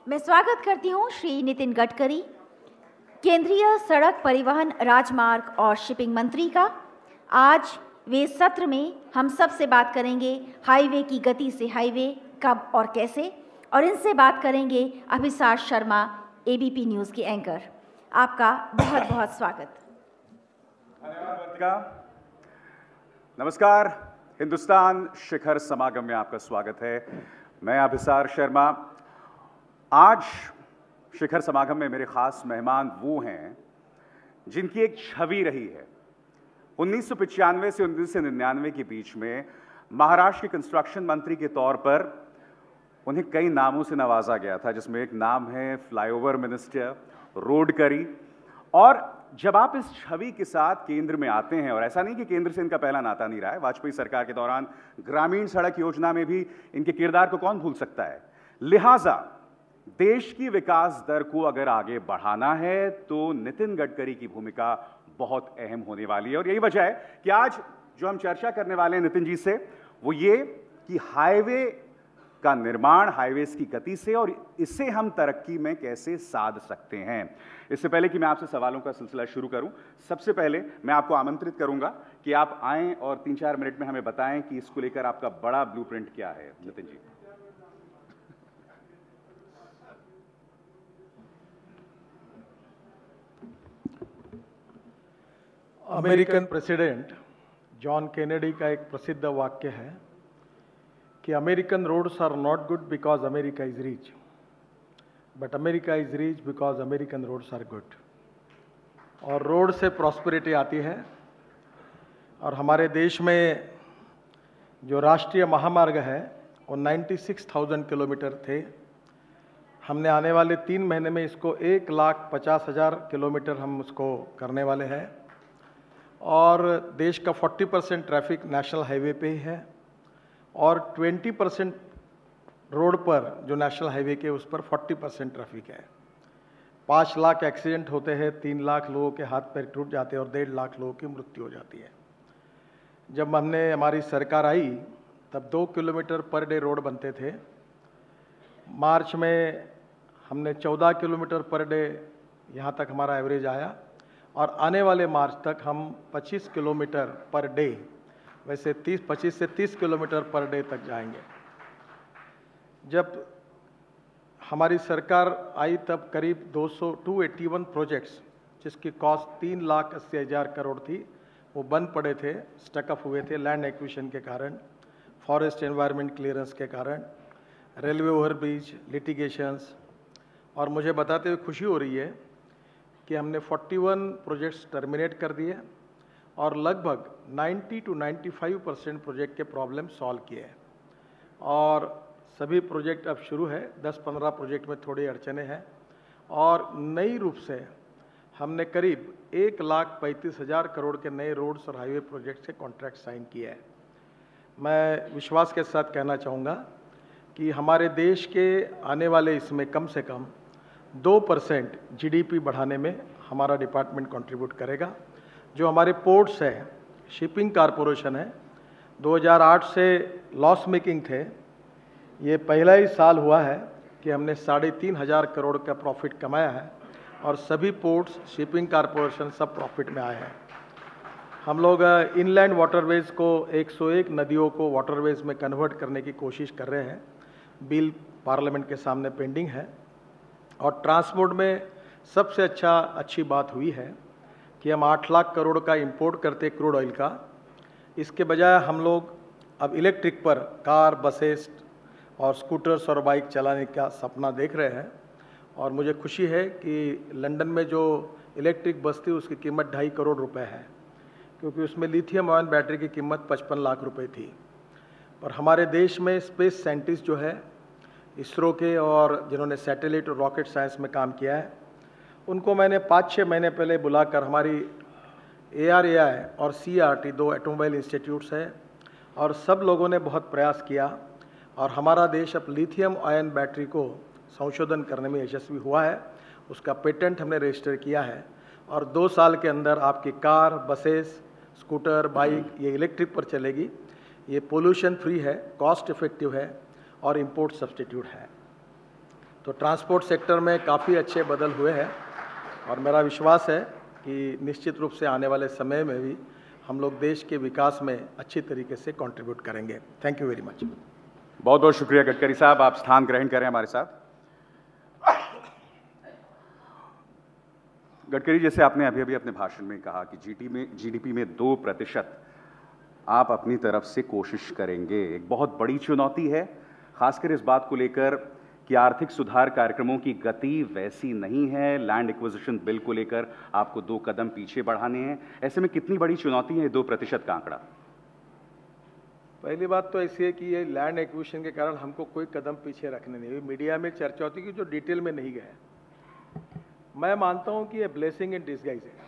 मैं स्वागत करती हूं श्री नितिन गडकरी, केंद्रीय सड़क परिवहन, राजमार्ग और शिपिंग मंत्री का। आज वे सत्र में हम सब से बात करेंगे हाईवे की गति से हाईवे कब और कैसे, और इनसे बात करेंगे अभिसार शर्मा, एबीपी न्यूज़ के एंकर। आपका बहुत बहुत स्वागत। धन्यवाद वर्तिका। नमस्कार, हिंदुस्तान शिखर समागम में आपका स्वागत है। मैं अभिसार शर्मा। आज शिखर समागम में मेरे खास मेहमान वो हैं जिनकी एक छवि रही है। 1995 से 1999 के बीच में महाराष्ट्र के कंस्ट्रक्शन मंत्री के तौर पर उन्हें कई नामों से नवाजा गया था, जिसमें एक नाम है फ्लाईओवर मिनिस्टर, रोड करी। और जब आप इस छवि के साथ केंद्र में आते हैं, और ऐसा नहीं कि केंद्र से इनका पहला नाता नहीं रहा है, वाजपेयी सरकार के दौरान ग्रामीण सड़क योजना में भी इनके किरदार को कौन भूल सकता है। लिहाजा देश की विकास दर को अगर आगे बढ़ाना है तो नितिन गडकरी की भूमिका बहुत अहम होने वाली है। और यही वजह है कि आज जो हम चर्चा करने वाले हैं नितिन जी से, वो ये कि हाईवे का निर्माण, हाईवेज की गति से, और इससे हम तरक्की में कैसे साध सकते हैं। इससे पहले कि मैं आपसे सवालों का सिलसिला शुरू करूं, सबसे पहले मैं आपको आमंत्रित करूंगा कि आप आएं और 3-4 मिनट में हमें बताएं कि इसको लेकर आपका बड़ा ब्लूप्रिंट क्या है। Nitin ji. American president John Kennedy का एक प्रसिद्ध वाक्य है कि American roads are not good because America is rich, but America is rich because American roads are good. और रोड से प्रॉस्पेरिटी आती है। और हमारे देश में जो राष्ट्रीय महामार्ग है वो 96,000 किलोमीटर थे। हमने आने वाले 3 महीने में इसको 1,50,000 किलोमीटर हम उसको करने वाले हैं। और देश का 40% ट्रैफिक नेशनल हाईवे पे ही है, और 20% रोड पर जो नेशनल हाईवे के उस पर 40% ट्रैफिक है। 5 लाख एक्सीडेंट होते हैं, 3 लाख लोगों के हाथ पैर टूट जाते हैं और 1.5 लाख लोगों की मृत्यु हो जाती है। जब हमारी सरकार आई तब 2 किलोमीटर पर डे रोड बनते थे। मार्च में हमने 14 किलोमीटर पर डे यहाँ तक हमारा एवरेज आया, और आने वाले मार्च तक हम 25 किलोमीटर पर डे, वैसे 25 से 30 किलोमीटर पर डे तक जाएंगे। जब हमारी सरकार आई तब करीब 281 प्रोजेक्ट्स, जिसकी कॉस्ट 3,80,000 करोड़ थी, वो बंद पड़े थे, स्टकअप हुए थे लैंड एक्विजिशन के कारण, फॉरेस्ट एनवायरनमेंट क्लियरेंस के कारण, रेलवे ओवरब्रिज, लिटिगेशंस। और मुझे बताते हुए खुशी हो रही है कि हमने 41 प्रोजेक्ट्स टर्मिनेट कर दिए और लगभग 90 to 95% प्रोजेक्ट के प्रॉब्लम सॉल्व किए हैं। और सभी प्रोजेक्ट अब शुरू है। 10-15 प्रोजेक्ट में थोड़ी अड़चने हैं, और नई रूप से हमने करीब 1,35,000 करोड़ के नए रोड्स और हाईवे प्रोजेक्ट से कॉन्ट्रैक्ट साइन किए हैं। मैं विश्वास के साथ कहना चाहूँगा कि हमारे देश के आने वाले इसमें कम से कम 2% GDP बढ़ाने में हमारा डिपार्टमेंट कंट्रीब्यूट करेगा। जो हमारे पोर्ट्स है, शिपिंग कॉरपोरेशन है, 2008 से लॉस मेकिंग थे। ये पहला ही साल हुआ है कि हमने 3,500 करोड़ का प्रॉफिट कमाया है, और सभी पोर्ट्स, शिपिंग कॉरपोरेशन सब प्रॉफिट में आए हैं। हम लोग इनलैंड वाटरवेज को 101 नदियों को वाटरवेज में कन्वर्ट करने की कोशिश कर रहे हैं। बिल पार्लियामेंट के सामने पेंडिंग है। और ट्रांसपोर्ट में सबसे अच्छी बात हुई है कि हम 8 लाख करोड़ का इंपोर्ट करते क्रूड ऑयल का, इसके बजाय हम लोग अब इलेक्ट्रिक पर कार, बसेस और स्कूटर्स और बाइक चलाने का सपना देख रहे हैं। और मुझे खुशी है कि लंदन में जो इलेक्ट्रिक बस थी उसकी कीमत 2.5 करोड़ रुपए है, क्योंकि उसमें लिथियम आयन बैटरी की कीमत 55 लाख रुपए थी। पर हमारे देश में स्पेस साइंटिस्ट जो है इसरो के, और जिन्होंने सैटेलाइट और रॉकेट साइंस में काम किया है, उनको मैंने 5-6 महीने पहले बुलाकर, हमारी ARAI और CRT 2 ऑटोमोबाइल इंस्टीट्यूट्स है, और सब लोगों ने बहुत प्रयास किया, और हमारा देश अब लिथियम आयन बैटरी को संशोधन करने में यशस्वी हुआ है। उसका पेटेंट हमने रजिस्टर किया है, और 2 साल के अंदर आपकी कार, बसेस, स्कूटर, बाइक ये इलेक्ट्रिक पर चलेगी। ये पोल्यूशन फ्री है, कॉस्ट इफेक्टिव है और इंपोर्ट सब्सटीट्यूट है। तो ट्रांसपोर्ट सेक्टर में काफ़ी अच्छे बदल हुए हैं और मेरा विश्वास है कि निश्चित रूप से आने वाले समय में भी हम लोग देश के विकास में अच्छी तरीके से कंट्रीब्यूट करेंगे। Thank you very much. बहुत बहुत शुक्रिया गडकरी साहब, आप स्थान ग्रहण करें हमारे साथ। गडकरी, जैसे आपने अभी अभी अपने भाषण में कहा कि जीडीपी में 2% आप अपनी तरफ से कोशिश करेंगे। एक बहुत बड़ी चुनौती है, खासकर इस बात को लेकर कि आर्थिक सुधार कार्यक्रमों की गति वैसी नहीं है। लैंड एक्विजिशन बिल को लेकर आपको 2 कदम पीछे बढ़ाने हैं। ऐसे में कितनी बड़ी चुनौती है 2% का आंकड़ा? पहली बात तो ऐसी है कि ये लैंड एक्विजिशन के कारण हमको कोई कदम पीछे रखने नहीं। मीडिया में चर्चा होती है कि जो डिटेल में नहीं गए। मैं मानता हूं कि ये ब्लेसिंग इन डिस्गाइज है,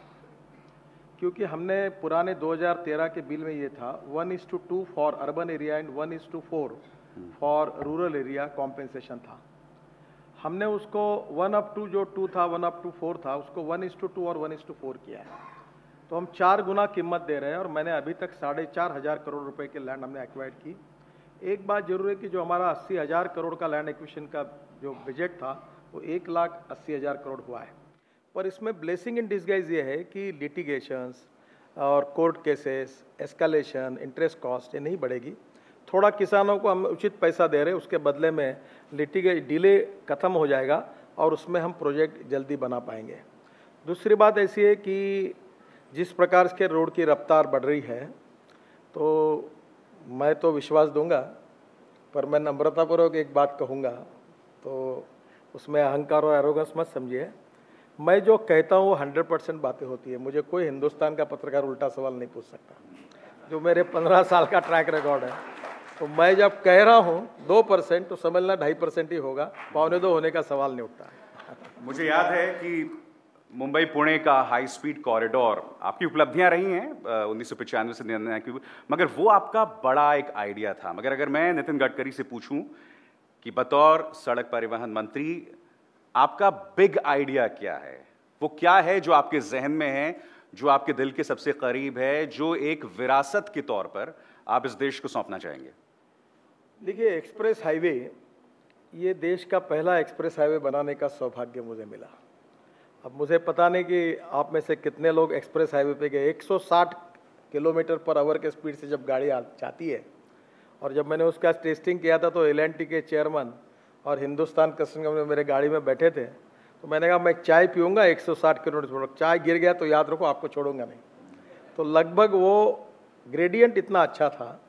क्योंकि हमने पुराने 2013 के बिल में ये था 1:2 for urban area and 1:4 for rural area compensation था। हमने उसको 1:2 जो 2 था 1:4 था, उसको 1:2 और 1:4 किया है। तो हम 4 गुना कीमत दे रहे हैं और मैंने अभी तक 4,500 करोड़ रुपए के लैंड हमने एक्वायर्ड की। एक बात जरूर है कि जो हमारा 80,000 करोड़ का लैंड एक्विजिशन का जो बजट था वो 1,80,000 करोड़ हुआ है। पर इसमें ब्लेसिंग इन डिस्गाइज ये है कि लिटिगेशंस और court cases, escalation, interest cost ये नहीं बढ़ेगी। थोड़ा किसानों को हम उचित पैसा दे रहे हैं, उसके बदले में डिले खत्म हो जाएगा और उसमें हम प्रोजेक्ट जल्दी बना पाएंगे। दूसरी बात ऐसी है कि जिस प्रकार के रोड की रफ्तार बढ़ रही है, तो मैं तो विश्वास दूंगा, पर मैं नम्रतापूर्वक एक बात कहूँगा, तो उसमें अहंकार और एरोगेंस मत समझिए। मैं जो कहता हूँ वो 100% बातें होती है। मुझे कोई हिंदुस्तान का पत्रकार उल्टा सवाल नहीं पूछ सकता, जो मेरे 15 साल का ट्रैक रिकॉर्ड है। तो मैं जब कह रहा हूँ 2% तो समझना 2.5% ही होगा, 1.25 होने का सवाल नहीं उठता है। मुझे याद है कि मुंबई पुणे का हाई स्पीड कॉरिडोर आपकी उपलब्धियां रही हैं 1995 से 99, मगर वो आपका बड़ा एक आइडिया था। मगर अगर मैं नितिन गडकरी से पूछूं कि बतौर सड़क परिवहन मंत्री आपका बिग आइडिया क्या है, वो क्या है जो आपके जहन में है, जो आपके दिल के सबसे करीब है, जो एक विरासत के तौर पर आप इस देश को सौंपना चाहेंगे? देखिए, एक्सप्रेस हाईवे, ये देश का पहला एक्सप्रेस हाईवे बनाने का सौभाग्य मुझे मिला। अब मुझे पता नहीं कि आप में से कितने लोग एक्सप्रेस हाईवे पे गए। 160 किलोमीटर पर आवर के स्पीड से जब गाड़ी जाती है, और जब मैंने उसका टेस्टिंग किया था तो एल&टी के चेयरमैन और हिंदुस्तान कस्टम कंपनी मेरे गाड़ी में बैठे थे, तो मैंने कहा मैं चाय पीऊँगा 160 किलोमीटर पर, चाय गिर गया तो याद रखो आपको छोड़ूंगा नहीं। तो लगभग वो ग्रेडियंट इतना अच्छा था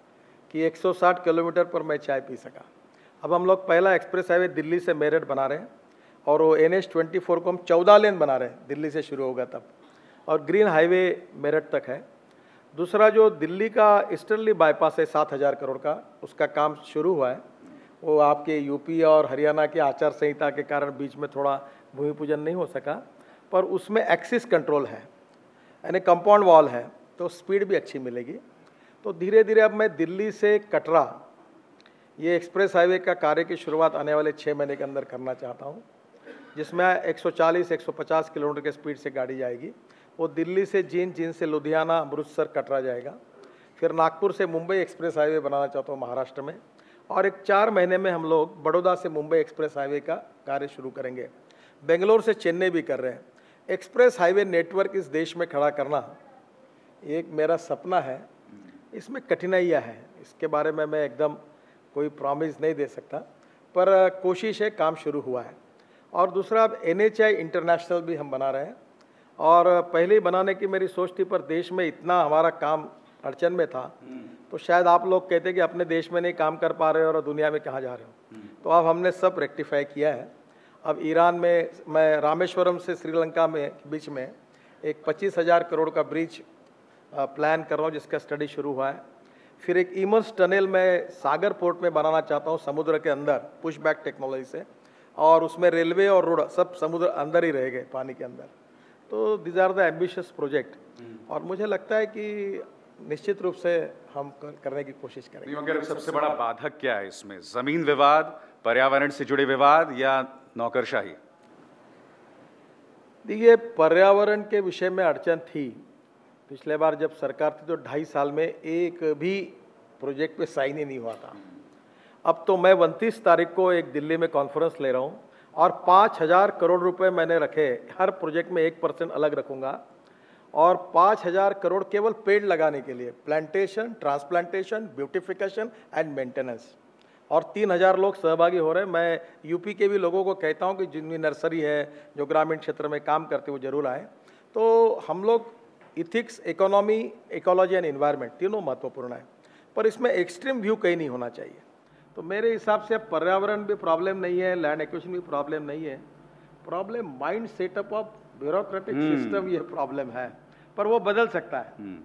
कि 160 किलोमीटर पर मैं चाय पी सका। अब हम लोग पहला एक्सप्रेस हाईवे दिल्ली से मेरठ बना रहे हैं और वो NH-24 को हम 14 लेन बना रहे हैं, दिल्ली से शुरू होगा तब, और ग्रीन हाईवे मेरठ तक है। दूसरा जो दिल्ली का ईस्टर्नली बाईपास है 7,000 करोड़ का, उसका काम शुरू हुआ है। वो आपके यूपी और हरियाणा की आचार संहिता के कारण बीच में थोड़ा भूमि पूजन नहीं हो सका, पर उसमें एक्सिस कंट्रोल है, यानी कंपाउंड वॉल है, तो स्पीड भी अच्छी मिलेगी। तो धीरे धीरे अब मैं दिल्ली से कटरा ये एक्सप्रेस हाईवे का कार्य की शुरुआत आने वाले 6 महीने के अंदर करना चाहता हूँ, जिसमें 140-150 किलोमीटर के स्पीड से गाड़ी जाएगी। वो दिल्ली से जींद से लुधियाना, अमृतसर, कटरा जाएगा। फिर नागपुर से मुंबई एक्सप्रेस हाईवे बनाना चाहता हूँ महाराष्ट्र में, और एक 4 महीने में हम लोग बड़ौदा से मुंबई एक्सप्रेस हाईवे का कार्य शुरू करेंगे। बेंगलोर से चेन्नई भी कर रहे हैं। एक्सप्रेस हाईवे नेटवर्क इस देश में खड़ा करना एक मेरा सपना है। इसमें कठिनाइयाँ हैं, इसके बारे में मैं एकदम कोई प्रॉमिस नहीं दे सकता, पर कोशिश है, काम शुरू हुआ है। और दूसरा, अब NHI इंटरनेशनल भी हम बना रहे हैं, और पहले ही बनाने की मेरी सोच थी, पर देश में इतना हमारा काम अड़चन में था, तो शायद आप लोग कहते कि अपने देश में नहीं काम कर पा रहे हो और दुनिया में कहाँ जा रहे हो। तो अब हमने सब रेक्टिफाई किया है। अब ईरान में मैं रामेश्वरम से श्रीलंका में बीच में एक 25,000 करोड़ का ब्रिज प्लान कर रहा हूँ, जिसका स्टडी शुरू हुआ है। फिर एक इमर्स टनल मैं सागर पोर्ट में बनाना चाहता हूँ, समुद्र के अंदर, पुश बैक टेक्नोलॉजी से, और उसमें रेलवे और रोड सब समुद्र अंदर ही रहेंगे, पानी के अंदर। तो these are the ambitious project, और मुझे लगता है कि निश्चित रूप से हम करने की कोशिश करेंगे। मगर सबसे बड़ा बाधक क्या है इसमें? जमीन विवाद, पर्यावरण से जुड़े विवाद, या नौकरशाही? देखिए, पर्यावरण के विषय में अड़चन थी। पिछले बार जब सरकार थी तो 2.5 साल में एक भी प्रोजेक्ट पे साइन ही नहीं हुआ था। अब तो मैं 29 तारीख को एक दिल्ली में कॉन्फ्रेंस ले रहा हूँ, और 5,000 करोड़ रुपए मैंने रखे, हर प्रोजेक्ट में 1% अलग रखूंगा, और 5,000 करोड़ केवल पेड़ लगाने के लिए, plantation, transplantation, beautification and maintenance, और 3,000 लोग सहभागी हो रहे हैं। मैं यूपी के भी लोगों को कहता हूं कि जिनकी नर्सरी है, जो ग्रामीण क्षेत्र में काम करते हैं, वो जरूर आए। तो हम लोग ethics, economy, ecology and environment तीनों महत्वपूर्ण है, पर इसमें एक्सट्रीम व्यू कहीं नहीं होना चाहिए। तो मेरे हिसाब से पर्यावरण भी प्रॉब्लम नहीं है, लैंड एक्विजिशन भी प्रॉब्लम नहीं है, problem mind setup of bureaucratic system, ये प्रॉब्लम है, पर वो बदल सकता है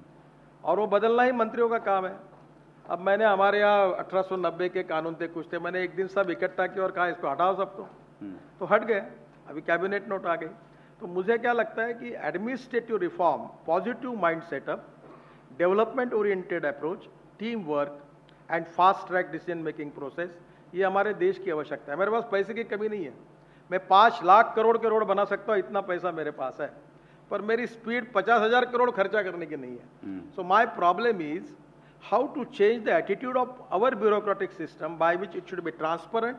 और वो बदलना ही मंत्रियों का काम है। अब मैंने हमारे यहाँ 1890 के कानून थे, कुछ थे, मैंने एक दिन सब इकट्ठा किया और कहा इसको हटाओ सबको, तो हट गए। अभी कैबिनेट नोट आ गई। तो मुझे क्या लगता है कि administrative reform, positive mind setup, development oriented approach, team work and fast track decision making process, ये हमारे देश की आवश्यकता है। मेरे पास पैसे की कमी नहीं है, मैं 5 लाख करोड़ के रोड बना सकता हूँ, इतना पैसा मेरे पास है, पर मेरी स्पीड 50,000 करोड़ खर्चा करने की नहीं है। So my problem is how to change the attitude of our bureaucratic system by which it should be transparent,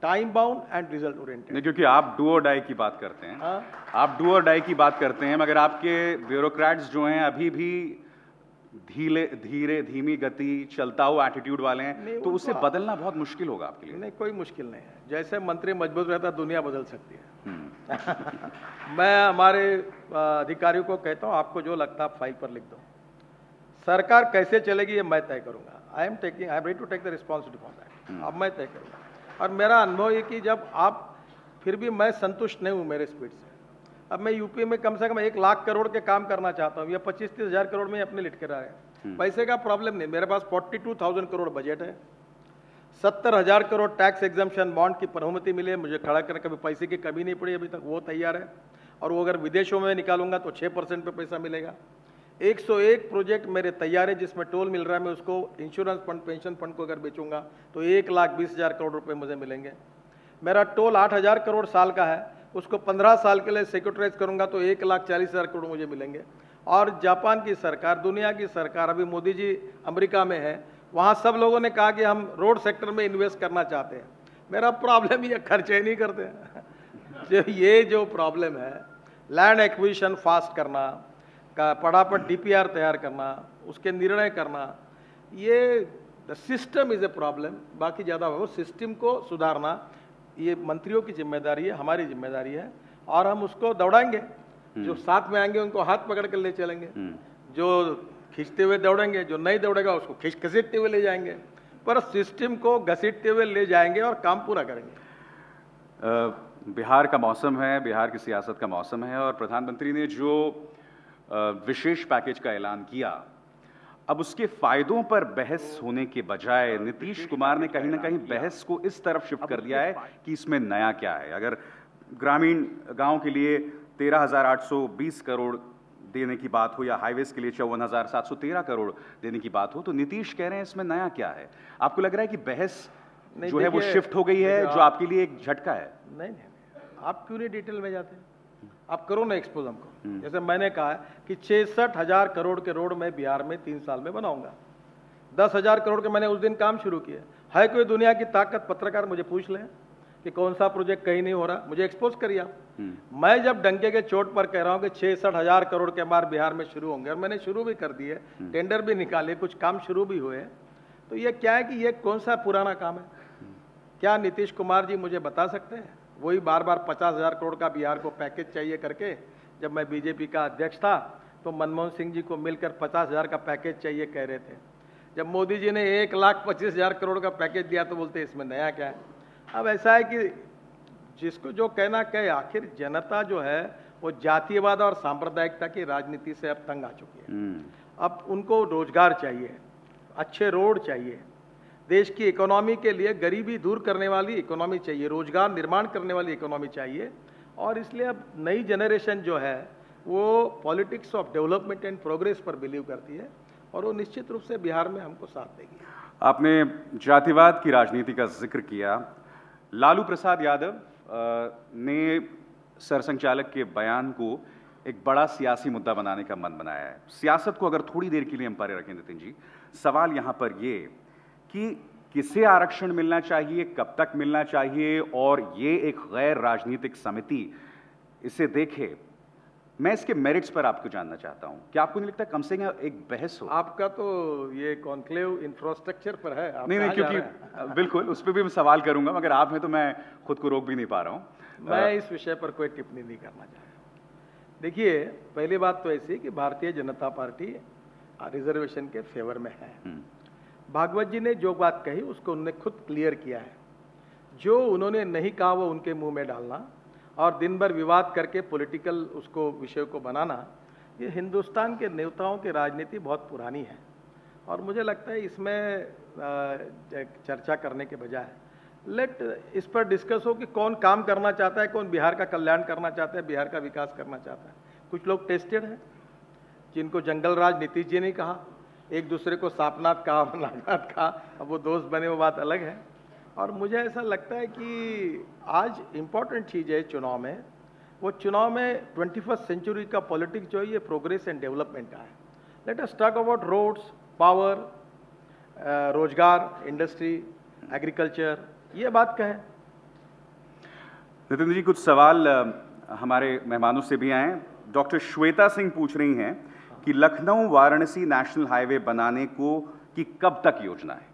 time bound and result oriented. क्योंकि आप डू और डाई की बात करते हैं, आप डू और डाई की बात करते हैं, मगर आपके ब्यूरोक्रेट्स जो हैं अभी भी धीमी गति, चलता हुआ एटीट्यूड वाले हैं, तो उसे बदलना बहुत मुश्किल होगा आपके लिए। नहीं, कोई मुश्किल नहीं है। जैसे मंत्री मजबूत रहता है, दुनिया बदल सकती है। मैं हमारे अधिकारियों को कहता हूँ, आपको जो लगता है आप फाइल पर लिख दो, सरकार कैसे चलेगी ये मैं तय करूंगा। I am ready to take the responsibility for that. अब मैं तय करूंगा। और मेरा अनुभव ये कि जब आप, फिर भी मैं संतुष्ट नहीं हूँ मेरे स्पीड से। अब मैं यूपी में कम से कम 1 लाख करोड़ के काम करना चाहता हूँ, या 25-30 हज़ार करोड़ में अपने लिटके रहा है। पैसे का प्रॉब्लम नहीं, मेरे पास 42,000 करोड़ बजट है, 70,000 करोड़ टैक्स एग्जम्पशन बॉन्ड की अनुमति मिली है, मुझे खड़ा करने कभी पैसे की कमी नहीं पड़ी अभी तक, वो तैयार है। और वो अगर विदेशों में निकालूंगा तो 6% पे पैसा मिलेगा। 101 प्रोजेक्ट मेरे तैयार है, जिसमें टोल मिल रहा है, मैं उसको इंश्योरेंस फंड, पेंशन फंड को अगर बेचूंगा तो 1,20,000 करोड़ रुपए मुझे मिलेंगे। मेरा टोल 8,000 करोड़ साल का है, उसको 15 साल के लिए सिक्योरिटाइज करूंगा तो 1,40,000 करोड़ मुझे मिलेंगे। और जापान की सरकार, दुनिया की सरकार, अभी मोदी जी अमेरिका में है, वहाँ सब लोगों ने कहा कि हम रोड सेक्टर में इन्वेस्ट करना चाहते हैं। मेरा प्रॉब्लम ये खर्चे ही नहीं करते हैं। ये जो प्रॉब्लम है, लैंड एक्विजिशन फास्ट करना, का पड़ापड़ डीपीआर तैयार करना, उसके निर्णय करना, ये the system is a problem. बाकी ज़्यादा हो, सिस्टम को सुधारना ये मंत्रियों की जिम्मेदारी है, हमारी जिम्मेदारी है, और हम उसको दौड़ाएंगे। जो साथ में आएंगे उनको हाथ पकड़ कर ले चलेंगे, जो खींचते हुए दौड़ेंगे, जो नहीं दौड़ेगा उसको घसीटते हुए ले जाएंगे, पर सिस्टम को घसीटते हुए ले जाएंगे और काम पूरा करेंगे। बिहार का मौसम है, बिहार की सियासत का मौसम है, और प्रधानमंत्री ने जो विशेष पैकेज का ऐलान किया, अब उसके फायदों पर बहस होने के बजाय नीतीश कुमार ने कहीं ना कहीं बहस को इस तरफ शिफ्ट कर दिया है कि इसमें नया क्या है। अगर ग्रामीण गांव के लिए 13,820 करोड़ देने की बात हो, या हाईवेज के लिए 54,713 करोड़ देने की बात हो, तो नीतीश कह रहे हैं इसमें नया क्या है। आपको लग रहा है कि बहस जो है वो शिफ्ट हो गई है, जो आपके लिए एक झटका है? नहीं, आप क्यों नहीं डिटेल में जाते? आप करो ना एक्सपोज हमको। जैसे मैंने कहा कि 66,000 करोड़ के रोड मैं बिहार में 3 साल में बनाऊंगा। 10,000 करोड़ के मैंने उस दिन काम शुरू किया है। कोई दुनिया की ताकत, पत्रकार मुझे पूछ ले कि कौन सा प्रोजेक्ट कहीं नहीं हो रहा, मुझे एक्सपोज करिए आप। मैं जब डंके के चोट पर कह रहा हूं कि 66,000 करोड़ के बार बिहार में शुरू होंगे, और मैंने शुरू भी कर दिए, टेंडर भी निकाले, कुछ काम शुरू भी हुए, तो ये क्या है कि ये कौन सा पुराना काम है? क्या नीतीश कुमार जी मुझे बता सकते हैं? वही बार बार 50,000 करोड़ का बिहार को पैकेज चाहिए करके, जब मैं बीजेपी का अध्यक्ष था तो मनमोहन सिंह जी को मिलकर 50,000 का पैकेज चाहिए कह रहे थे। जब मोदी जी ने 1,25,000 करोड़ का पैकेज दिया तो बोलते इसमें नया क्या है? अब ऐसा है कि जिसको जो कहना कहे, आखिर जनता जो है वो जातीयवाद और सांप्रदायिकता की राजनीति से अब तंग आ चुकी है। अब उनको रोजगार चाहिए, अच्छे रोड चाहिए, देश की इकोनॉमी के लिए गरीबी दूर करने वाली इकोनॉमी चाहिए, रोजगार निर्माण करने वाली इकोनॉमी चाहिए। और इसलिए अब नई जनरेशन जो है वो politics of development and progress पर बिलीव करती है, और वो निश्चित रूप से बिहार में हमको साथ देगी। आपने जातिवाद की राजनीति का जिक्र किया। लालू प्रसाद यादव ने सरसंघचालक के बयान को एक बड़ा सियासी मुद्दा बनाने का मन बनाया है। सियासत को अगर थोड़ी देर के लिए हम परे रखें नितिन जी, सवाल यहां पर ये कि किसे आरक्षण मिलना चाहिए, कब तक मिलना चाहिए, और ये एक गैर राजनीतिक समिति इसे देखे, मैं इसके मेरिट्स पर आपको जानना चाहता हूं। क्या आपको नहीं लगता कम से कम एक बहस हो? आपका तो ये कॉन्क्लेव इंफ्रास्ट्रक्चर पर है। आप नहीं, क्योंकि बिल्कुल उस पर भी मैं सवाल करूंगा, मगर आप में तो मैं खुद को रोक भी नहीं पा रहा हूं। मैं इस विषय पर कोई टिप्पणी नहीं करना चाहता। देखिए, पहली बात तो ऐसी कि भारतीय जनता पार्टी रिजर्वेशन के फेवर में है। भागवत जी ने जो बात कही उसको उन्होंने खुद क्लियर किया है। जो उन्होंने नहीं कहा वो उनके मुंह में डालना और दिन भर विवाद करके पॉलिटिकल उसको विषय को बनाना, ये हिंदुस्तान के नेताओं की राजनीति बहुत पुरानी है। और मुझे लगता है इसमें चर्चा करने के बजाय लेट इस पर डिस्कस हो कि कौन काम करना चाहता है, कौन बिहार का कल्याण करना चाहता है, बिहार का विकास करना चाहता है। कुछ लोग टेस्टेड हैं जिनको जंगल राज नीतीश जी ने कहा, एक दूसरे को सापनाथ कहा, नागनाथ कहा, अब वो दोस्त बने, वो बात अलग है। और मुझे ऐसा लगता है कि आज इम्पॉर्टेंट चीज़ है चुनाव में, वो चुनाव में 21st सेंचुरी का पॉलिटिक्स जो है ये प्रोग्रेस एंड डेवलपमेंट का है। Let us talk about roads, power, रोजगार, इंडस्ट्री, एग्रीकल्चर, ये बात कहें। नितिन जी, कुछ सवाल हमारे मेहमानों से भी आए। डॉक्टर श्वेता सिंह पूछ रही हैं कि लखनऊ वाराणसी नेशनल हाईवे बनाने की कब तक योजना है?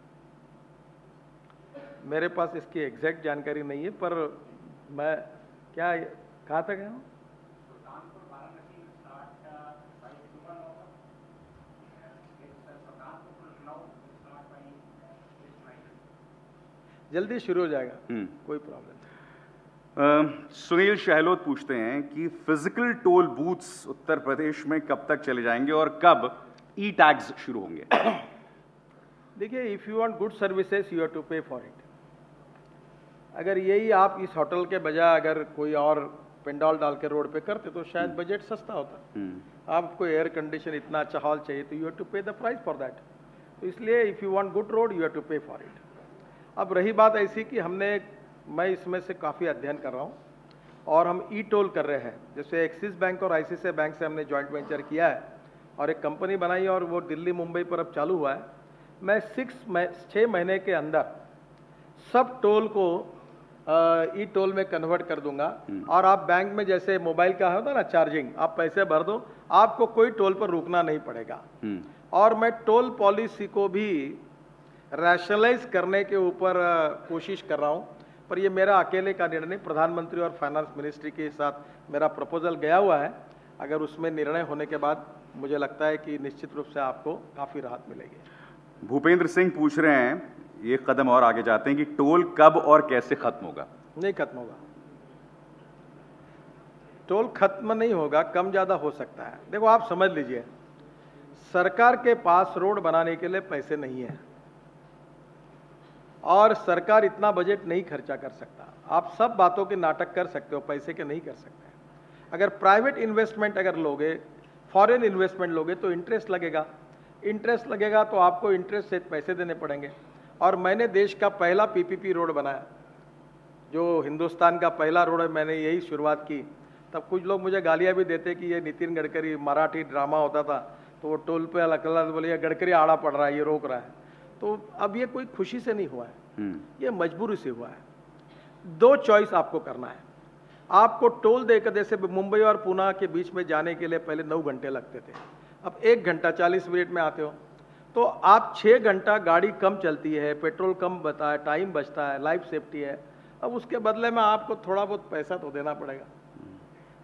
मेरे पास इसकी एग्जैक्ट जानकारी नहीं है, पर मैं क्या कहाँ तक है? जल्दी शुरू हो जाएगा, कोई प्रॉब्लम नहीं। सुनील शहलोत पूछते हैं कि physical toll booths Uttar Pradesh में कब तक चले जाएंगे और कब ई टैग्स शुरू होंगे? देखिए, if you want good services you have to pay for it. अगर यही आप इस होटल के बजाय अगर कोई और पेंडॉल डाल के रोड पे करते तो शायद बजट सस्ता होता। आपको एयर कंडीशन इतना अच्छा हॉल चाहिए तो you have to pay the price for that. तो इसलिए if you want good road you have to pay for it. अब रही बात ऐसी कि मैं इसमें से काफ़ी अध्ययन कर रहा हूँ और हम ई टोल कर रहे हैं। जैसे एक्सिस बैंक और आईसीआईसीआई बैंक से हमने जॉइंट वेंचर किया है और एक कंपनी बनाई और वो दिल्ली मुंबई पर अब चालू हुआ है। मैं 6 महीने के अंदर सब टोल को ई टोल में कन्वर्ट कर दूंगा और आप बैंक में जैसे मोबाइल का होता है ना चार्जिंग, आप पैसे भर दो, आपको कोई टोल पर रुकना नहीं पड़ेगा। और मैं टोल पॉलिसी को भी रैशनलाइज करने के ऊपर कोशिश कर रहा हूँ, पर ये मेरा अकेले का निर्णय, प्रधानमंत्री और फाइनेंस मिनिस्ट्री के साथ मेरा प्रपोजल गया हुआ है। अगर उसमें निर्णय होने के बाद मुझे लगता है कि निश्चित रूप से आपको काफ़ी राहत मिलेगी। भूपेंद्र सिंह पूछ रहे हैं, ये कदम और आगे जाते हैं कि टोल कब और कैसे खत्म होगा? नहीं खत्म होगा, टोल खत्म नहीं होगा, कम ज़्यादा हो सकता है। देखो, आप समझ लीजिए, सरकार के पास रोड बनाने के लिए पैसे नहीं है और सरकार इतना बजट नहीं खर्चा कर सकता। आप सब बातों के नाटक कर सकते हो, पैसे के नहीं कर सकते। अगर प्राइवेट इन्वेस्टमेंट अगर लोगे, फॉरेन इन्वेस्टमेंट लोगे तो इंटरेस्ट लगेगा तो आपको इंटरेस्ट से पैसे देने पड़ेंगे। और मैंने देश का पहला पीपीपी रोड बनाया, जो हिंदुस्तान का पहला रोड है, मैंने यही शुरुआत की। तब कुछ लोग मुझे गालियाँ भी देते कि ये नितिन गडकरी मराठी ड्रामा होता था तो वो टोल पे अलग बोले ये गडकरी आड़ा पड़ रहा है, ये रोक रहा है। तो अब ये कोई खुशी से नहीं हुआ है, ये मजबूरी से हुआ है। 2 चॉइस आपको करना है। आपको टोल देकर, जैसे मुंबई और पुणे के बीच में जाने के लिए पहले 9 घंटे लगते थे, अब 1 घंटा 40 मिनट में आते हो। तो आप 6 घंटा गाड़ी कम चलती है, पेट्रोल कम बचता है, टाइम बचता है, लाइफ सेफ्टी है। अब उसके बदले में आपको थोड़ा बहुत पैसा तो देना पड़ेगा।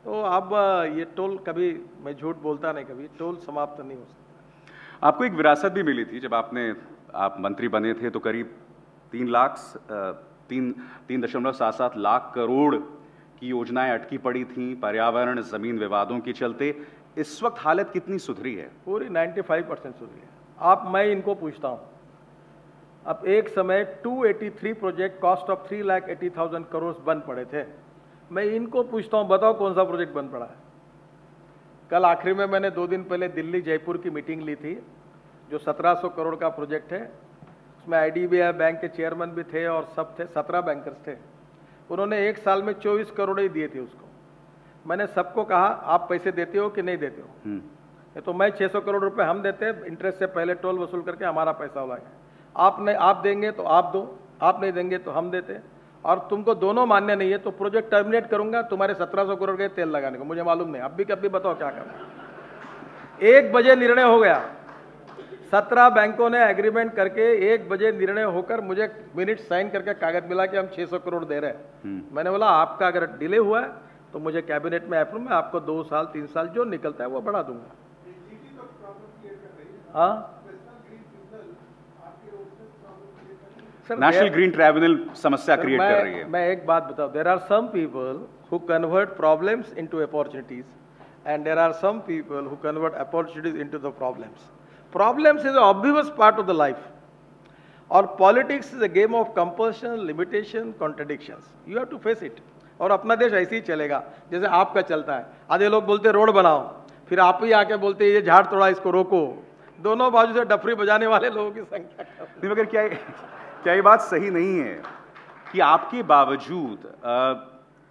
तो अब ये टोल कभी, मैं झूठ बोलता नहीं, कभी टोल समाप्त नहीं हो सकता। आपको एक विरासत भी मिली थी जब आप मंत्री बने थे, तो करीब 3.77 लाख करोड़ की योजनाएं अटकी पड़ी थी पर्यावरण जमीन विवादों के चलते। इस वक्त हालत कितनी सुधरी है? पूरी 95% सुधरी है। मैं इनको पूछता हूँ, अब एक समय 283 प्रोजेक्ट कॉस्ट ऑफ 3,80,000 करोड़ बंद पड़े थे। मैं इनको पूछता हूँ, बताओ कौन सा प्रोजेक्ट बंद पड़ा है? कल आखिरी में मैंने 2 दिन पहले दिल्ली जयपुर की मीटिंग ली थी, जो 1700 करोड़ का प्रोजेक्ट है। उसमें IDBI बैंक के चेयरमैन भी थे और सब थे, 17 बैंकर्स थे। उन्होंने 1 साल में 24 करोड़ ही दिए थे उसको। मैंने सबको कहा, आप पैसे देते हो कि नहीं देते हो? तो मैं 600 करोड़ रुपए हम देते, इंटरेस्ट से पहले टोल वसूल करके हमारा पैसा लगा। आप देंगे तो आप दो, आप नहीं देंगे तो हम देते, और तुमको दोनों मान्य नहीं है तो प्रोजेक्ट टर्मिनेट करूंगा तुम्हारे 1700 करोड़ के तेल लगाने को। मुझे मालूम नहीं, अब भी कभी बताओ क्या करना। 1 बजे निर्णय हो गया, 17 बैंकों ने एग्रीमेंट करके 1 बजे निर्णय होकर मुझे मिनट साइन करके कागज मिला कि हम 600 करोड़ दे रहे हैं। मैंने बोला आपका अगर डिले हुआ है तो मुझे कैबिनेट में अप्रूव, मैं आपको 2 साल 3 साल जो निकलता है वो बढ़ा दूंगा। हाँ नेशनल ग्रीन ट्राइब्यूनल समस्या क्रिएट कर रही है। मैं एक बात बताऊं, there are some people who convert problems into opportunities and there are some people who convert opportunities into the problems. Problems is obvious part of the life, और politics is a game of compulsion, limitation, contradictions. You have to face it. और अपना देश ऐसे ही चलेगा जैसे आपका चलता है। आधे लोग बोलते रोड बनाओ, फिर आप ही आके बोलते ये झाड़ तोड़ा इसको रोको। दोनों बाजू से डफरी बजाने वाले लोगों की संख्या। मगर क्या ये बात सही नहीं है कि आपके बावजूद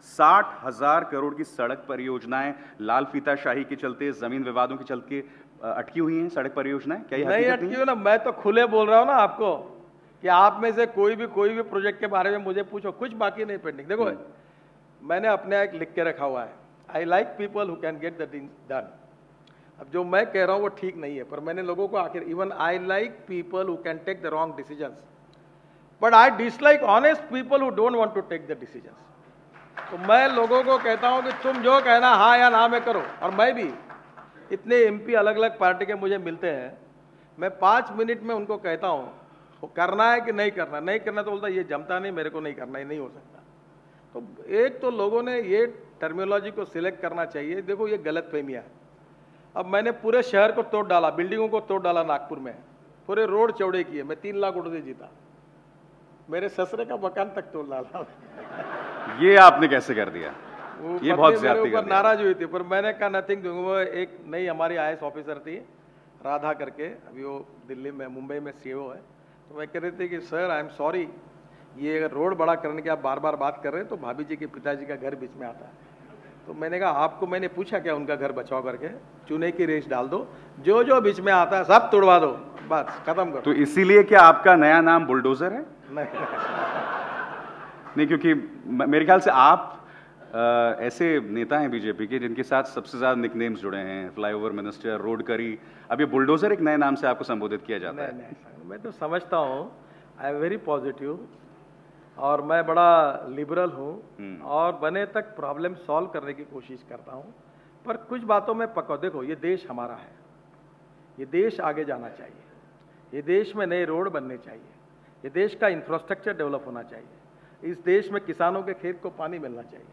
60,000 करोड़ की सड़क परियोजनाएं लाल फीताशाही के चलते, जमीन विवादों के चलते अटकी हुई हैं? सड़क परियोजनाएं क्या ये नहीं अटकी हुई ना? मैं तो खुले बोल रहा हूं ना आपको कि आप में से कोई भी प्रोजेक्ट के बारे में मुझे पूछो, कुछ बाकी नहीं पेंडिंग। देखो मैंने अपने एक लिख के रखा हुआ है, आई like people who can get the things done. अब जो मैं कह रहा हूं वो ठीक नहीं है, पर मैंने लोगों को आखिर, even I like people who can take the wrong decisions, but I dislike honest people who don't want to take the decisions. तो मैं लोगों को कहता हूं कि तुम जो कहना हाँ या ना में करो। और मैं भी, इतने एमपी अलग अलग पार्टी के मुझे मिलते हैं, मैं 5 मिनट में उनको कहता हूं वो करना है कि नहीं करना। नहीं करना तो बोलता ये जमता नहीं, मेरे को नहीं करना, ये नहीं हो सकता। तो एक तो लोगों ने ये टर्मिनोलॉजी को सिलेक्ट करना चाहिए। देखो ये गलत फहमियाँ है। अब मैंने पूरे शहर को तोड़ डाला, बिल्डिंगों को तोड़ डाला नागपुर में, पूरे रोड चौड़े किए, मैं 3 लाख रुपए जीता। मेरे ससुरे का मकान तक तोड़ डाला। ये आपने कैसे कर दिया? ये बहुत ज्यादती कर दिया। नाराज हुई थी, पर मैंने कहा नथिंग डूइंग। वो एक नई हमारी IAS ऑफिसर थी राधा करके, अभी वो दिल्ली में, मुंबई में CEO है। तो मैं कह रही थी कि सर आई एम सॉरी, ये रोड बड़ा करने की आप बार बार बात कर रहे हैं तो भाभी जी के पिताजी का घर बीच में आता है। तो मैंने कहा आपको मैंने पूछा क्या उनका घर बचाओ करके? चूने की रेस डाल दो, जो जो बीच में आता है सब तोड़वा दो, बस खत्म करो। तो इसीलिए क्या आपका नया नाम बुलडोजर है? नहीं, क्योंकि मेरे ख्याल से आप ऐसे नेता हैं बीजेपी के जिनके साथ सबसे ज्यादा निकनेम्स जुड़े हैं, फ्लाईओवर मिनिस्टर, रोड करी। अब ये बुलडोजर एक नए नाम से आपको संबोधित किया जाता है। नहीं, मैं तो समझता हूँ आई एम वेरी पॉजिटिव, और मैं बड़ा लिबरल हूँ, और बने तक प्रॉब्लम सॉल्व करने की कोशिश करता हूँ। पर कुछ बातों में पक्का, देखो ये देश हमारा है, ये देश आगे जाना चाहिए, ये देश में नए रोड बनने चाहिए, ये देश का इंफ्रास्ट्रक्चर डेवलप होना चाहिए, इस देश में किसानों के खेत को पानी मिलना चाहिए,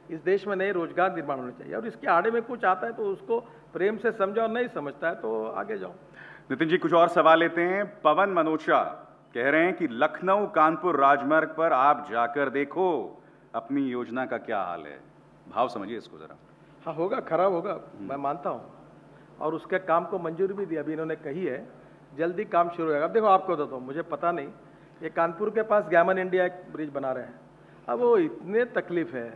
इस देश में नए रोजगार निर्माण होने चाहिए। और इसके आड़े में कुछ आता है तो उसको प्रेम से समझो, और नहीं समझता है तो आगे जाओ। नितिन जी, कुछ और सवाल लेते हैं। पवन मनोचा कह रहे हैं कि लखनऊ कानपुर राजमार्ग पर आप जाकर देखो अपनी योजना का क्या हाल है। भाव समझिए इसको जरा। हाँ होगा, खराब होगा, मैं मानता हूँ, और उसके काम को मंजूरी भी दी, अभी इन्होंने कही है जल्दी काम शुरू होगा। अब देखो आपको बताता हूँ, मुझे पता नहीं, ये कानपुर के पास ग्यामन इंडिया एक ब्रिज बना रहे हैं। अब वो इतने तकलीफ है,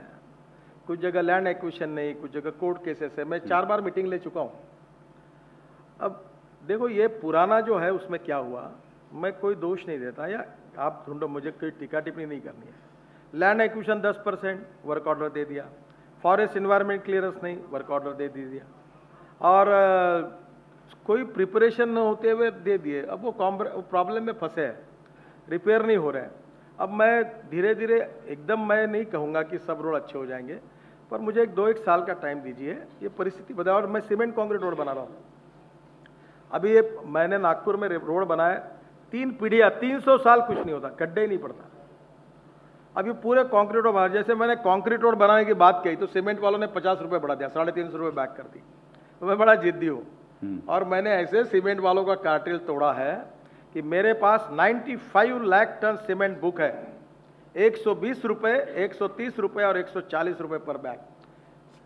कुछ जगह लैंड एक्विजिशन नहीं, कुछ जगह कोर्ट केसेस है। मैं 4 बार मीटिंग ले चुका हूँ। अब देखो ये पुराना जो है उसमें क्या हुआ, मैं कोई दोष नहीं देता, या आप ढूंढो, मुझे कोई टीका टिप्पणी नहीं करनी है। लैंड एक्विजिशन 10% वर्क ऑर्डर दे दिया, फॉरेस्ट इन्वायरमेंट क्लियरेंस नहीं, वर्क ऑर्डर दे दिया, और कोई प्रिपरेशन न होते हुए दे दिए। अब वो प्रॉब्लम में फंसे हैं, रिपेयर नहीं हो रहे हैं। अब मैं धीरे धीरे, एकदम मैं नहीं कहूँगा कि सब रोड अच्छे हो जाएंगे, पर मुझे 2-1 साल का टाइम दीजिए, ये परिस्थिति बदला। और मैं सीमेंट कंक्रीट रोड बना रहा हूँ। अभी ये मैंने नागपुर में रोड बनाया, 3 पीढ़ियाँ, 300 साल कुछ नहीं होता, गड्ढे ही नहीं पड़ता। अभी पूरे कंक्रीट रोड बना, जैसे मैंने कंक्रीट रोड बनाने की बात कही तो सीमेंट वालों ने 50 रुपये बढ़ा दिया, 350 रुपये बैक कर दी। तो मैं बड़ा जिद्दी हूँ, और मैंने ऐसे सीमेंट वालों का कार्टेल तोड़ा है कि मेरे पास 95 लाख टन सीमेंट बुक है, 120 रुपये, 130 रुपये और 140 रुपये पर बैग।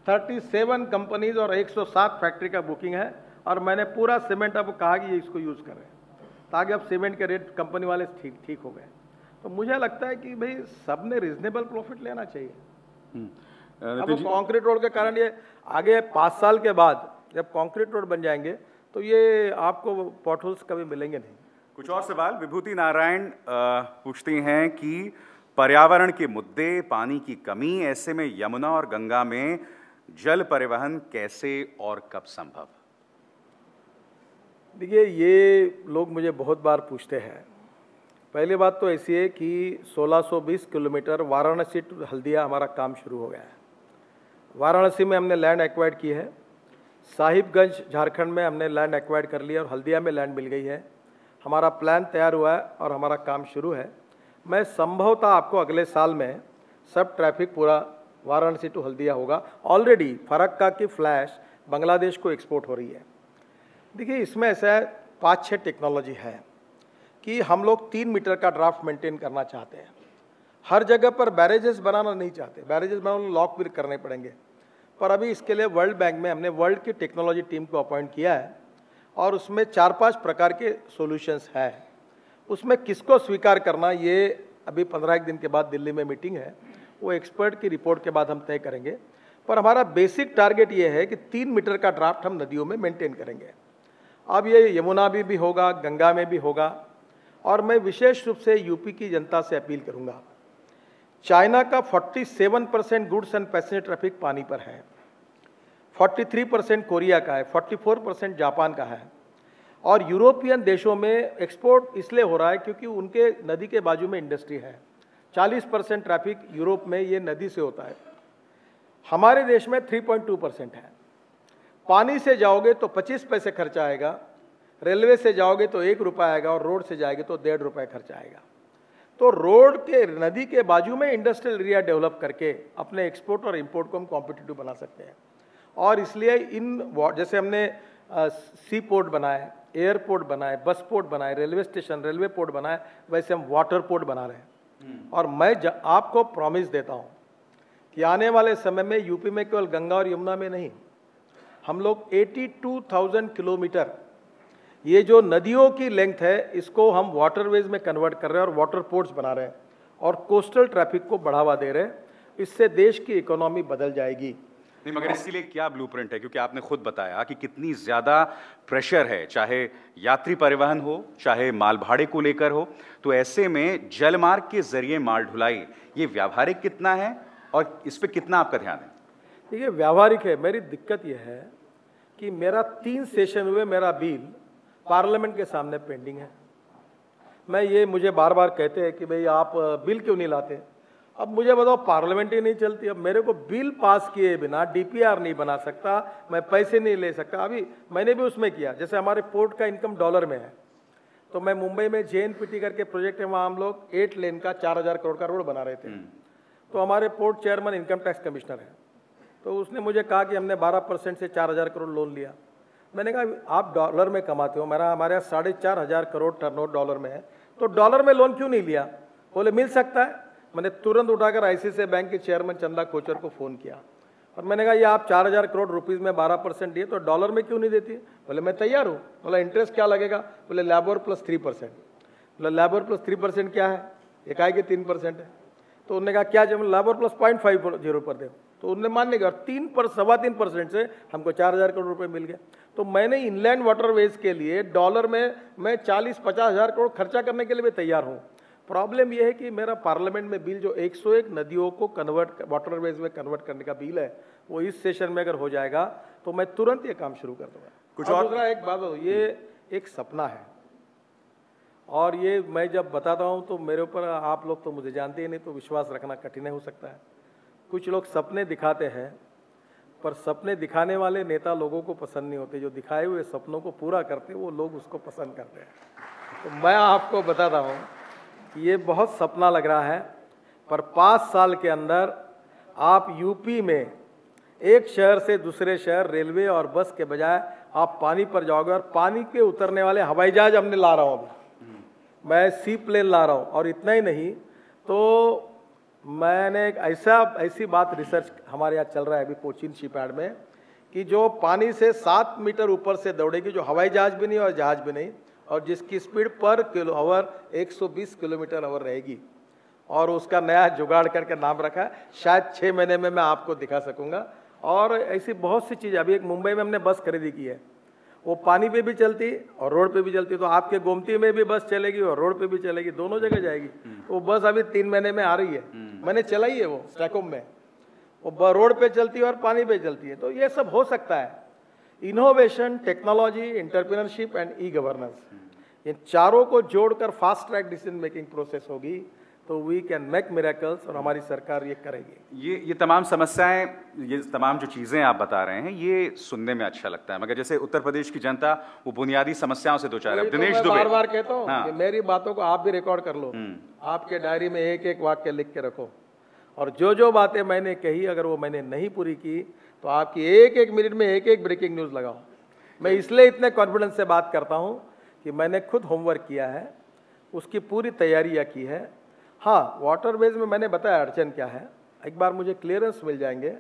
37 कंपनीज और 107 फैक्ट्री का बुकिंग है, और मैंने पूरा सीमेंट अब कहा कि ये इसको यूज़ करें, ताकि अब सीमेंट के रेट कंपनी वाले ठीक हो गए। तो मुझे लगता है कि भाई सबने रीजनेबल प्रॉफिट लेना चाहिए। अब कंक्रीट रोड के कारण ये आगे 5 साल के बाद जब कंक्रीट रोड बन जाएंगे तो ये आपको पॉटहोल्स कभी मिलेंगे नहीं। कुछ और सवाल। विभूति नारायण पूछती हैं कि पर्यावरण के मुद्दे, पानी की कमी, ऐसे में यमुना और गंगा में जल परिवहन कैसे और कब संभव? देखिए, ये लोग मुझे बहुत बार पूछते हैं। पहली बात तो ऐसी है कि 1620 किलोमीटर वाराणसी टू हल्दिया हमारा काम शुरू हो गया है। वाराणसी में हमने लैंड एक्वायर्ड की है, साहिबगंज झारखंड में हमने लैंड एक्वायर्ड कर लिया और हल्दिया में लैंड मिल गई है। हमारा प्लान तैयार हुआ है और हमारा काम शुरू है। मैं संभवतः आपको अगले साल में सब ट्रैफिक पूरा वाराणसी टू हल्दिया होगा। ऑलरेडी फरक्का की फ्लैश बांग्लादेश को एक्सपोर्ट हो रही है। देखिए, इसमें ऐसा 5-6 टेक्नोलॉजी है कि हम लोग 3 मीटर का ड्राफ्ट मेंटेन करना चाहते हैं। हर जगह पर बैरेजेस बनाना नहीं चाहते, बैरेजेस बनाना लॉक भी करने पड़ेंगे। पर अभी इसके लिए वर्ल्ड बैंक में हमने वर्ल्ड की टेक्नोलॉजी टीम को अपॉइंट किया है और उसमें 4-5 प्रकार के सॉल्यूशंस है। उसमें किसको स्वीकार करना, ये अभी 15 दिन के बाद दिल्ली में मीटिंग है, वो एक्सपर्ट की रिपोर्ट के बाद हम तय करेंगे। पर हमारा बेसिक टारगेट ये है कि 3 मीटर का ड्राफ्ट हम नदियों में मेंटेन करेंगे। अब ये यमुना में भी होगा, गंगा में भी होगा। और मैं विशेष रूप से यूपी की जनता से अपील करूंगा। चाइना का 47% गुड्स एंड पैसेंजर ट्रैफिक पानी पर है, 43% कोरिया का है, 44% जापान का है। और यूरोपियन देशों में एक्सपोर्ट इसलिए हो रहा है क्योंकि उनके नदी के बाजू में इंडस्ट्री है। 40% ट्रैफिक यूरोप में ये नदी से होता है। हमारे देश में 3.2% है। पानी से जाओगे तो 25 पैसे खर्चा आएगा, रेलवे से जाओगे तो 1 रुपया आएगा और रोड से जाएगी तो 1.5 रुपये खर्चा आएगा। तो रोड के नदी के बाजू में इंडस्ट्रियल एरिया डेवलप करके अपने एक्सपोर्ट और इंपोर्ट को हम कॉम्पिटिटिव बना सकते हैं। और इसलिए जैसे हमने सी पोर्ट बनाए, एयरपोर्ट बनाए, बस पोर्ट बनाए, रेलवे स्टेशन, रेलवे पोर्ट बनाए, वैसे हम वाटर पोर्ट बना रहे हैं। और मैं आपको प्रॉमिस देता हूँ कि आने वाले समय में यूपी में केवल गंगा और यमुना में नहीं, हम लोग 82,000 किलोमीटर ये जो नदियों की लेंथ है इसको हम वाटरवेज में कन्वर्ट कर रहे हैं और वाटर पोर्ट्स बना रहे हैं और कोस्टल ट्रैफिक को बढ़ावा दे रहे हैं। इससे देश की इकोनॉमी बदल जाएगी। नहीं, मगर इसके लिए क्या ब्लूप्रिंट है? क्योंकि आपने खुद बताया कि कितनी ज्यादा प्रेशर है, चाहे यात्री परिवहन हो, चाहे माल भाड़े को लेकर हो। तो ऐसे में जलमार्ग के जरिए माल ढुलाई ये व्यावहारिक कितना है और इस पर कितना आपका ध्यान है? देखिए, व्यावहारिक है। मेरी दिक्कत यह है कि मेरा 3 सेशन हुए मेरा बिल पार्लियामेंट के सामने पेंडिंग है। मुझे बार बार कहते हैं कि भाई आप बिल क्यों नहीं लाते। अब मुझे बताओ, पार्लियामेंट ही नहीं चलती। अब मेरे को बिल पास किए बिना डीपीआर नहीं बना सकता, मैं पैसे नहीं ले सकता। अभी मैंने भी उसमें किया, जैसे हमारे पोर्ट का इनकम डॉलर में है, तो मैं मुंबई में JNPT करके प्रोजेक्ट है, वहाँ हम लोग 8 लेन का 4,000 करोड़ का रोड बना रहे थे। तो हमारे port chairman income tax commissioner है, तो उसने मुझे कहा कि हमने 12% से 4,000 करोड़ लोन लिया। मैंने कहा आप डॉलर में कमाते हो, हमारे यहाँ 4,500 करोड़ टर्नओवर डॉलर में है, तो डॉलर में लोन क्यों नहीं लिया? बोले मिल सकता है। मैंने तुरंत उठाकर ICICI बैंक के चेयरमैन चंदा कोचर को फ़ोन किया और मैंने कहा ये आप 4,000 करोड़ रुपीज़ में 12% दिए तो डॉलर में क्यों नहीं देती? बोले मैं तैयार हूँ। बोला इंटरेस्ट क्या लगेगा? बोले LIBOR + 3%। बोला LIBOR + 3% क्या है? एक आए कि 3% है। तो उन्होंने कहा क्या जब LIBOR + 0.50 पर दे, तो उन्होंने मानने का 3.25% से हमको 4,000 करोड़ रुपए मिल गए। तो मैंने इनलैंड वाटरवेज के लिए डॉलर में मैं 40-50 हज़ार करोड़ खर्चा करने के लिए भी तैयार हूँ। प्रॉब्लम यह है कि मेरा पार्लियामेंट में बिल जो 101 नदियों को वाटरवेज में कन्वर्ट करने का बिल है, वो इस सेशन में अगर हो जाएगा तो मैं तुरंत ये काम शुरू कर दूंगा। कुछ और दूसरा एक बात हो, ये एक सपना है और ये मैं जब बताता हूँ तो मेरे ऊपर आप लोग तो मुझे जानते ही नहीं, तो विश्वास रखना कठिन हो सकता है। कुछ लोग सपने दिखाते हैं, पर सपने दिखाने वाले नेता लोगों को पसंद नहीं होते। जो दिखाए हुए सपनों को पूरा करते वो लोग उसको पसंद करते हैं। तो मैं आपको बताता हूँ कि ये बहुत सपना लग रहा है, पर 5 साल के अंदर आप यूपी में एक शहर से दूसरे शहर रेलवे और बस के बजाय आप पानी पर जाओगे और पानी के उतरने वाले हवाई जहाज हमने ला रहा हूँ। अभी मैं सी प्लेन ला रहा हूँ। और इतना ही नहीं, तो मैंने एक ऐसी बात रिसर्च हमारे यहाँ चल रहा है अभी कोचीन शिपयार्ड में, कि जो पानी से 7 मीटर ऊपर से दौड़ेगी, जो हवाई जहाज भी नहीं और जहाज भी नहीं, और जिसकी स्पीड पर किलो 120 किलोमीटर आवर रहेगी। और उसका नया जुगाड़ करके नाम रखा है, शायद 6 महीने में मैं आपको दिखा सकूंगा। और ऐसी बहुत सी चीज़, अभी एक मुंबई में हमने बस खरीदी की है वो पानी पे भी चलती और रोड पे भी चलती। तो आपके गोमती में भी बस चलेगी और रोड पे भी चलेगी, दोनों जगह जाएगी। वो बस अभी 3 महीने में आ रही है, मैंने चलाई है वो स्टॉकहोम में, वो रोड पे चलती है और पानी पे चलती है। तो ये सब हो सकता है। Innovation, technology, entrepreneurship and e governance, इन चारों को जोड़कर fast track decision making process होगी तो वी कैन मेक मिरेकल्स, और हमारी सरकार ये करेगी। ये तमाम समस्याएं, ये तमाम जो चीजें आप बता रहे हैं, ये सुनने में अच्छा लगता है, मगर जैसे उत्तर प्रदेश की जनता वो बुनियादी समस्याओं से दो चार है। दिनेश दुबे, बार बार कहता हूँ कि मेरी बातों को आप भी रिकॉर्ड कर लो, आपके डायरी में एक एक वाक्य लिख के रखो, और जो जो बातें मैंने कही अगर वो मैंने नहीं पूरी की तो आपकी एक एक मिनट में एक एक ब्रेकिंग न्यूज लगाओ। मैं इसलिए इतने कॉन्फिडेंस से बात करता हूँ कि मैंने खुद होमवर्क किया है, उसकी पूरी तैयारियाँ की है। हाँ, वाटरवेज में मैंने बताया अड़चन क्या है, एक बार मुझे क्लियरेंस मिल जाएंगे।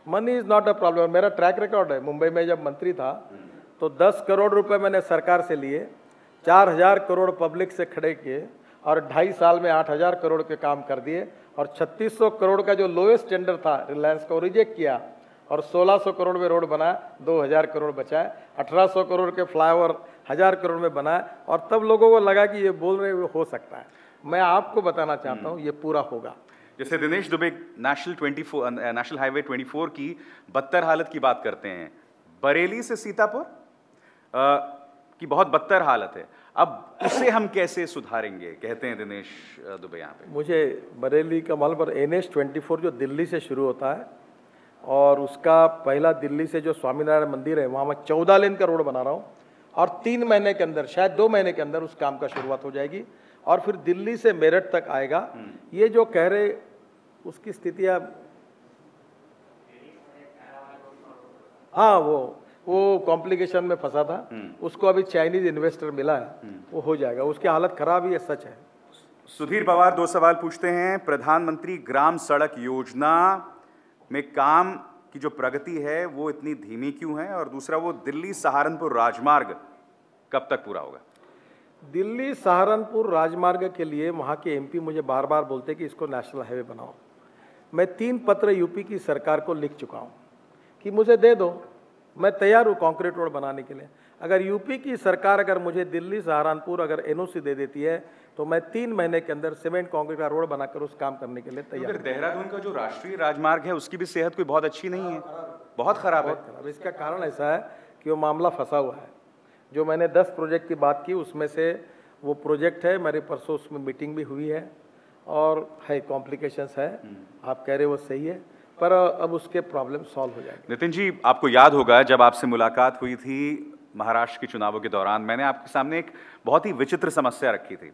Money is not a problem. मेरा ट्रैक रिकॉर्ड है, मुंबई में जब मंत्री था तो 10 करोड़ रुपए मैंने सरकार से लिए, 4000 करोड़ पब्लिक से खड़े किए, और 2.5 साल में 8000 करोड़ के काम कर दिए, और 3600 करोड़ का जो लोएस्ट टेंडर था रिलायंस को रिजेक्ट किया, और 1600 करोड़ में रोड बनाया, 2000 करोड़ बचाए, 1800 करोड़ के फ्लाईओवर 1000 करोड़ में बनाया, और तब लोगों को लगा कि ये बोल रहे हो सकता है। मैं आपको बताना चाहता हूँ ये पूरा होगा। जैसे दिनेश दुबे नेशनल हाईवे 24 की बदतर हालत की बात करते हैं, बरेली से सीतापुर की बहुत बदतर हालत है, अब उसे हम कैसे सुधारेंगे, कहते हैं दिनेश दुबे यहाँ पे। मुझे बरेली का मालूम, पर NH 24 जो दिल्ली से शुरू होता है, और उसका पहला दिल्ली से जो स्वामीनारायण मंदिर है वहाँ मैं 14 लेन का रोड बना रहा हूँ, और 3 महीने के अंदर, शायद 2 महीने के अंदर उस काम का शुरुआत हो जाएगी, और फिर दिल्ली से मेरठ तक आएगा। ये जो कह रहे उसकी स्थितियाँ, हाँ वो कॉम्प्लिकेशन में फंसा था, उसको अभी चाइनीज इन्वेस्टर मिला है, वो हो जाएगा। उसकी हालत खराब ही है, सच है। सुधीर पवार 2 सवाल पूछते हैं। प्रधानमंत्री ग्राम सड़क योजना में काम की जो प्रगति है वो इतनी धीमी क्यों है, और दूसरा वो दिल्ली सहारनपुर राजमार्ग कब तक पूरा होगा? दिल्ली सहारनपुर राजमार्ग के लिए वहाँ के MP मुझे बार बार बोलते कि इसको नेशनल हाईवे बनाओ। मैं 3 पत्र यूपी की सरकार को लिख चुका हूँ कि मुझे दे दो, मैं तैयार हूँ कंक्रीट रोड बनाने के लिए। अगर यूपी की सरकार अगर मुझे दिल्ली सहारनपुर अगर NOC दे देती है तो मैं 3 महीने के अंदर सीमेंट कंक्रीट का रोड बनाकर उस काम करने के लिए तैयार हूँ। देहरादून का जो राष्ट्रीय राजमार्ग है उसकी भी सेहत कोई बहुत अच्छी नहीं है, बहुत खराब है। इसका कारण ऐसा है कि वो मामला फंसा हुआ है। जो मैंने 10 प्रोजेक्ट की बात की उसमें से वो प्रोजेक्ट है, मेरे परसों उसमें मीटिंग भी हुई है, और है कॉम्प्लिकेशंस है, आप कह रहे वो सही है, पर अब उसके प्रॉब्लम सॉल्व हो जाएंगे। नितिन जी, आपको याद होगा जब आपसे मुलाकात हुई थी महाराष्ट्र के चुनावों के दौरान, मैंने आपके सामने एक बहुत ही विचित्र समस्या रखी थी।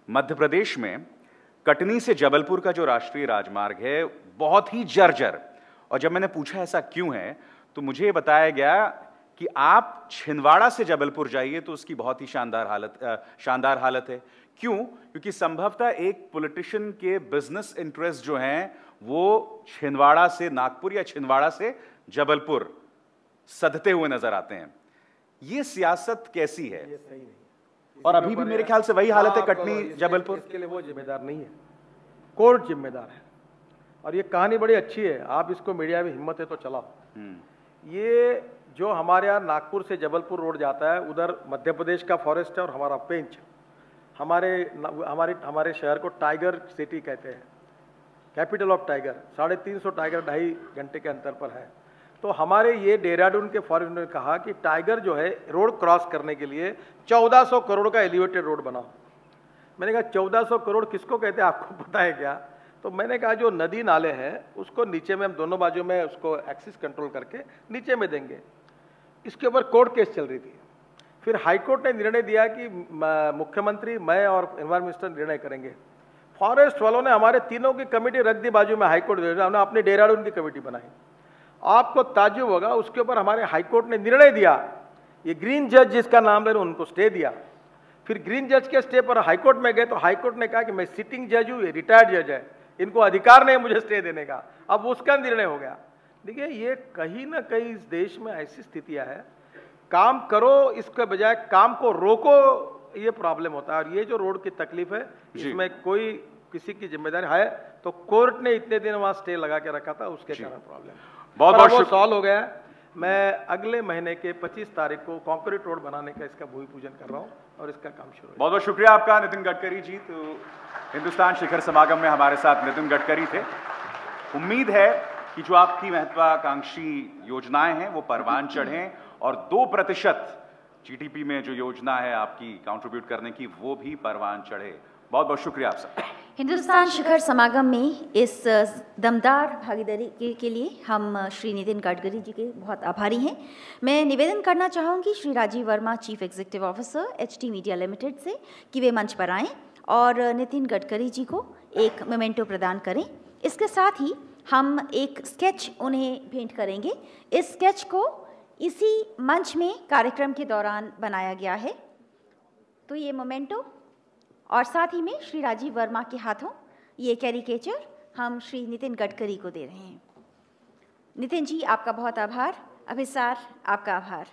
मध्य प्रदेश में कटनी से जबलपुर का जो राष्ट्रीय राजमार्ग है बहुत ही जर्जर, और जब मैंने पूछा ऐसा क्यों है तो मुझे बताया गया कि आप छिंदवाड़ा से जबलपुर जाइए तो उसकी बहुत ही शानदार हालत है। क्यों? क्योंकि संभवतः एक पॉलिटिशियन के बिजनेस इंटरेस्ट जो हैं वो छिंदवाड़ा से नागपुर या छिंदवाड़ा से जबलपुर सधते हुए नजर आते हैं। ये सियासत कैसी है? ये सही नहीं। और अभी भी मेरे ख्याल से वही हालत है कटनी जबलपुर। इसके लिए वो जिम्मेदार नहीं है, कोर्ट जिम्मेदार है। और ये कहानी बड़ी अच्छी है, आप इसको मीडिया में हिम्मत है तो चलाओ। ये जो हमारे यहाँ नागपुर से जबलपुर रोड जाता है, उधर मध्य प्रदेश का फॉरेस्ट है और हमारा पेंच। हमारे शहर को टाइगर सिटी कहते हैं, कैपिटल ऑफ टाइगर। 350 टाइगर 2.5 घंटे के अंतर पर है। तो हमारे ये देहरादून के फॉरेस्ट ने कहा कि टाइगर जो है रोड क्रॉस करने के लिए 1400 करोड़ का एलिवेटेड रोड बनाओ। मैंने कहा 1400 करोड़ किसको कहते हैं, आपको पता है क्या? तो मैंने कहा जो नदी नाले हैं उसको नीचे में हम दोनों बाजू में उसको एक्सिस कंट्रोल करके नीचे में देंगे। इसके ऊपर कोर्ट केस चल रही थी। फिर हाईकोर्ट ने निर्णय दिया कि मुख्यमंत्री, मैं और एनवायरमेंट मिनिस्टर निर्णय करेंगे। फॉरेस्ट वालों ने हमारे तीनों की कमेटी रख दी बाजू में, हाईकोर्ट ने अपनी देहरादून की कमेटी बनाई। आपको ताज्जुब होगा, उसके ऊपर हमारे हाईकोर्ट ने निर्णय दिया, ये ग्रीन जज जिसका नाम ले उनको स्टे दिया। फिर ग्रीन जज के स्टे पर हाईकोर्ट में गए तो हाईकोर्ट ने कहा कि मैं सिटिंग जज हूँ, ये रिटायर्ड जज है, इनको अधिकार नहीं मुझे स्टे देने का। अब उसका निर्णय हो गया। देखिए, ये कहीं ना कहीं इस देश में ऐसी स्थितियां है, काम करो इसके बजाय काम को रोको, ये प्रॉब्लम होता है। और ये जो रोड की तकलीफ है इसमें कोई किसी की जिम्मेदारी है तो कोर्ट ने इतने दिन वहां स्टे लगा के रखा था, उसके कारण प्रॉब्लम बहुत सॉल्व हो गया। मैं अगले महीने के 25 तारीख को कंक्रीट रोड बनाने का इसका भूमि पूजन कर रहा हूँ और इसका काम शुरू है। बहुत बहुत शुक्रिया आपका नितिन गडकरी जी। तो हिंदुस्तान शिखर समागम में हमारे साथ नितिन गडकरी थे। उम्मीद है कि जो आपकी महत्वाकांक्षी योजनाएं हैं वो परवान चढ़ें और 2% जीडीपी में जो योजना है आपकी कंट्रीब्यूट करने की वो भी परवान चढ़े। बहुत बहुत शुक्रिया आप सबका। हिंदुस्तान शिखर समागम में इस दमदार भागीदारी के लिए हम श्री नितिन गडकरी जी के बहुत आभारी हैं। मैं निवेदन करना चाहूँगी Shri Rajiv Verma, chief executive officer HT media limited से, कि वे मंच पर आएँ और नितिन गडकरी जी को एक मोमेंटो प्रदान करें। इसके साथ ही हम एक स्केच उन्हें भेंट करेंगे। इस स्केच को इसी मंच में कार्यक्रम के दौरान बनाया गया है। तो ये मोमेंटो और साथ ही में श्री राजीव वर्मा के हाथों ये कैरिकेचर हम श्री नितिन गडकरी को दे रहे हैं। नितिन जी, आपका बहुत आभार। अभिसार, आपका आभार।